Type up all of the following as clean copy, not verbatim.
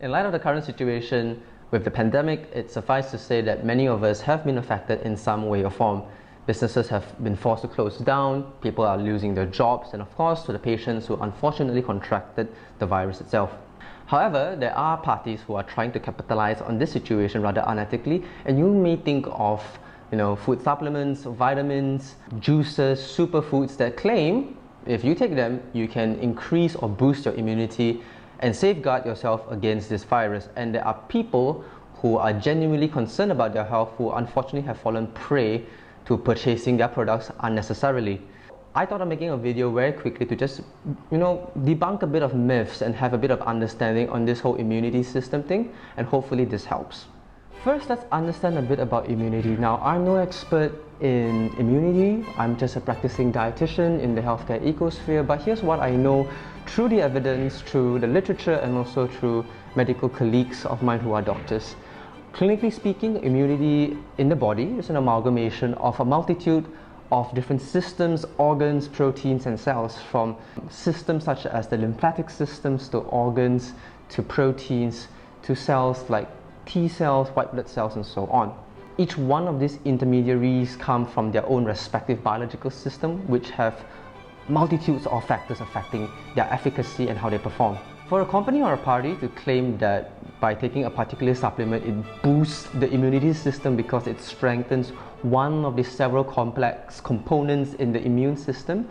In light of the current situation with the pandemic, it suffices to say that many of us have been affected in some way or form. Businesses have been forced to close down, people are losing their jobs, and of course to the patients who unfortunately contracted the virus itself. However, there are parties who are trying to capitalize on this situation rather unethically, and you may think of food supplements, vitamins, juices, superfoods that claim if you take them, you can increase or boost your immunity and safeguard yourself against this virus. And there are people who are genuinely concerned about their health who unfortunately have fallen prey to purchasing their products unnecessarily. I thought of making a video very quickly to just debunk a bit of myths and have a bit of understanding on this whole immunity system thing, and hopefully this helps. First, let's understand a bit about immunity. Now, I'm no expert in immunity. I'm just a practicing dietitian in the healthcare ecosphere, but here's what I know through the evidence, through the literature, and also through medical colleagues of mine who are doctors. Clinically speaking, immunity in the body is an amalgamation of a multitude of different systems, organs, proteins, and cells, from systems such as the lymphatic systems to organs to proteins to cells like T cells, white blood cells, and so on. Each one of these intermediaries come from their own respective biological system, which have multitudes of factors affecting their efficacy and how they perform. For a company or a party to claim that by taking a particular supplement it boosts the immunity system because it strengthens one of the several complex components in the immune system,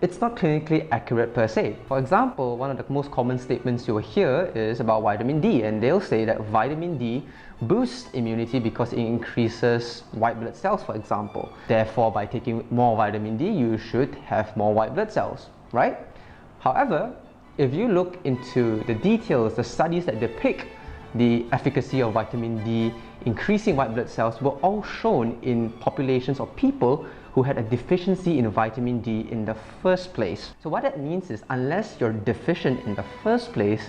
it's not clinically accurate per se. For example, one of the most common statements you'll hear is about vitamin D, and they'll say that vitamin D boosts immunity because it increases white blood cells, for example. Therefore, by taking more vitamin D, you should have more white blood cells, right? However, if you look into the details, the studies that depict the efficacy of vitamin D increasing white blood cells were all shown in populations of people who had a deficiency in vitamin D in the first place. So what that means is, unless you're deficient in the first place,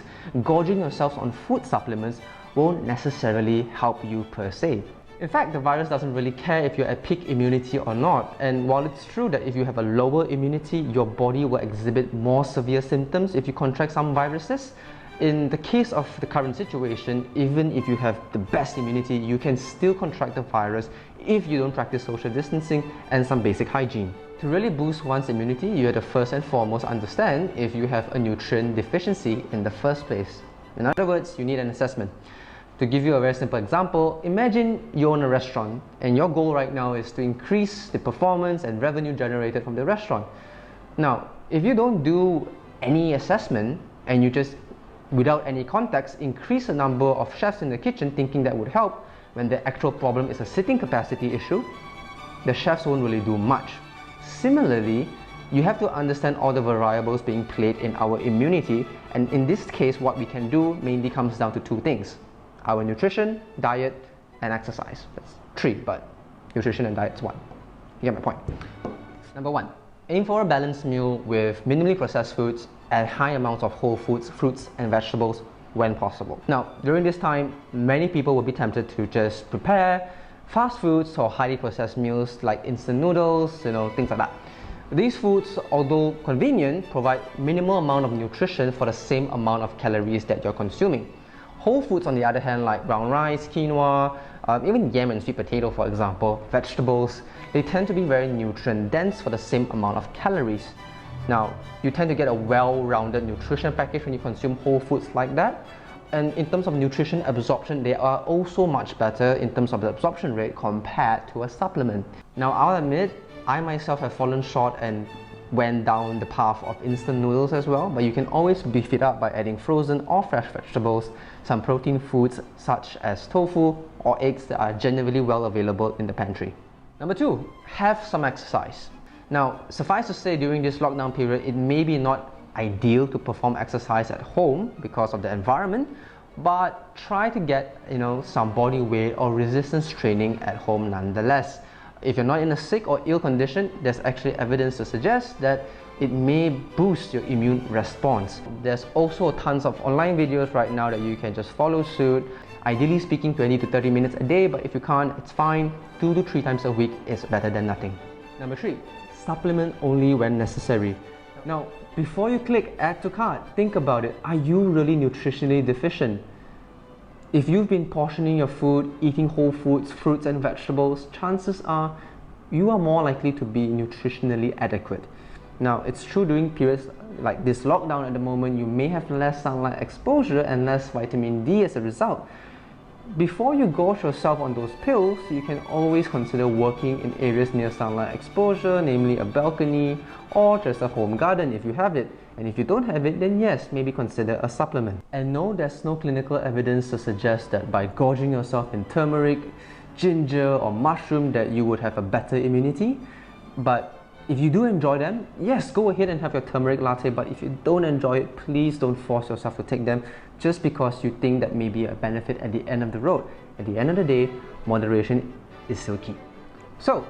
gorging yourselves on food supplements won't necessarily help you per se. In fact, the virus doesn't really care if you're at peak immunity or not, and while it's true that if you have a lower immunity, your body will exhibit more severe symptoms if you contract some viruses, in the case of the current situation, even if you have the best immunity, you can still contract the virus if you don't practice social distancing and some basic hygiene. To really boost one's immunity, you have to first and foremost understand if you have a nutrient deficiency in the first place. In other words, you need an assessment. To give you a very simple example, imagine you own a restaurant and your goal right now is to increase the performance and revenue generated from the restaurant. Now, if you don't do any assessment and you just, without any context, increase the number of chefs in the kitchen thinking that would help, when the actual problem is a sitting capacity issue, the chefs won't really do much. Similarly, you have to understand all the variables being played in our immunity, and in this case what we can do mainly comes down to two things: our nutrition, diet, and exercise. That's three, but nutrition and diet is one. You get my point. Number one, aim for a balanced meal with minimally processed foods and high amounts of whole foods, fruits, and vegetables when possible. Now, during this time, many people will be tempted to just prepare fast foods or highly processed meals like instant noodles, things like that. These foods, although convenient, provide minimal amount of nutrition for the same amount of calories that you're consuming. Whole foods, on the other hand, like brown rice, quinoa, even yam and sweet potato, for example, vegetables, they tend to be very nutrient dense for the same amount of calories. Now, you tend to get a well-rounded nutrition package when you consume whole foods like that. And in terms of nutrition absorption, they are also much better in terms of the absorption rate compared to a supplement. Now, I'll admit, I myself have fallen short and went down the path of instant noodles as well, but you can always beef it up by adding frozen or fresh vegetables, some protein foods such as tofu or eggs that are generally well available in the pantry. Number two, have some exercise. Now, suffice to say, during this lockdown period, it may be not ideal to perform exercise at home because of the environment, but try to get some body weight or resistance training at home nonetheless. If you're not in a sick or ill condition, there's actually evidence to suggest that it may boost your immune response. There's also tons of online videos right now that you can just follow suit. Ideally speaking, 20 to 30 minutes a day, but if you can't, it's fine. 2 to 3 times a week is better than nothing. Number 3, supplement only when necessary. Now, before you click add to cart, think about it. Are you really nutritionally deficient? If you've been portioning your food, eating whole foods, fruits and vegetables, chances are you are more likely to be nutritionally adequate. Now, it's true during periods like this lockdown at the moment, you may have less sunlight exposure and less vitamin D as a result. Before you gorge yourself on those pills, you can always consider working in areas near sunlight exposure, namely a balcony or just a home garden if you have it. And if you don't have it, then yes, maybe consider a supplement. And no, there's no clinical evidence to suggest that by gorging yourself in turmeric, ginger or mushroom that you would have a better immunity. But if you do enjoy them, yes, go ahead and have your turmeric latte, but if you don't enjoy it, please don't force yourself to take them just because you think that may be a benefit at the end of the road. At the end of the day, moderation is still key. So,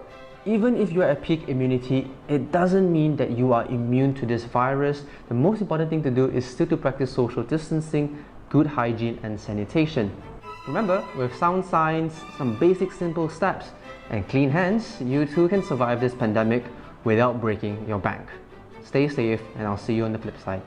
even if you are at peak immunity, it doesn't mean that you are immune to this virus. The most important thing to do is still to practice social distancing, good hygiene and sanitation. Remember, with sound science, some basic simple steps, and clean hands, you too can survive this pandemic without breaking your bank. Stay safe, and I'll see you on the flip side.